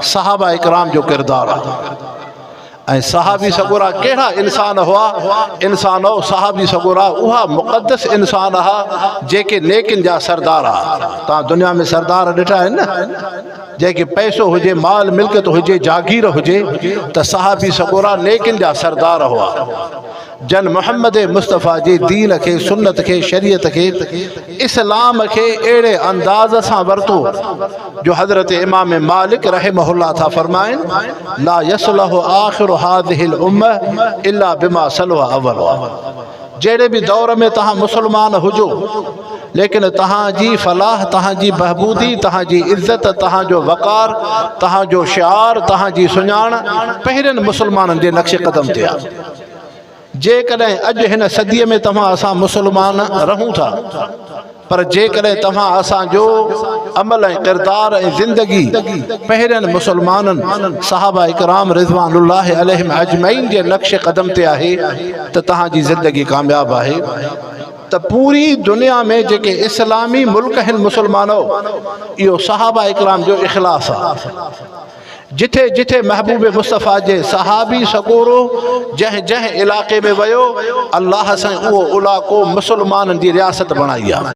सहाबा इकराम जो किरदार आहे। ऐं सहाबी सगोरा कहिड़ा इंसान हुआ? इंसान हो सहाबी सगोरा उहा मुक़द्दस इंसान हा जेके नेकिन जा सरदार हा। तव्हां दुनिया में सरदार ॾिठा आहिनि न, जेके पैसो हुजे, माल मिल्कियत हुजे, जागीर हुजे, त सहाबी सगोरा नेकिन जा सरदार हुआ। जन मोहम्मद मुस्तफ़ा जे दीन खे, सुन्नत खे, शरीयत खे, इस्लाम खे अहिड़े अंदाज़ सां वरितो जो हज़रत इमाम मालिक रहमहुल्लाह था फरमाइनि, ला यसलहु आख़िरु हाज़िहिल उम्मह इल्ला बिमा सलह अव्वलुहा। जहिड़े बि दौर में तव्हां मुसलमान हुजो, लेकिन तव्हांजी फलाह, तव्हांजी बहबूदी, तव्हांजी इज़त, तव्हांजो वक़ार, तव्हांजो शिआर, तव्हांजी सुञाण पहिरियनि मुसलमाननि जे नक्श क़दम ते आहे। जेकॾहिं अॼु हिन सदीअ में तव्हां असां मुसलमान रहूं था, पर जेकॾहिं तव्हां असांजो अमल ऐं किरदार ऐं ज़िंदगी पहिरियनि मुसलमाननि सहाबा इकराम रिज़वानुल्लाह अलैहिम अजमईन जे नक्श क़दम ते आहे त तव्हांजी ज़िंदगी कामयाबु आहे। त पूरी दुनिया में जेके इस्लामी मुल्क आहिनि मुसलमानो, इहो सहाबा इकराम जो इख़लास आहे। जिथे जिथे महबूब मुस्तफ़ा जे सहाबी सगोरो जंहिं जंहिं इलाक़े में वियो, अल्लाह सां उहो इलाक़ो मुसलमाननि जी रियासत बणाई आहे।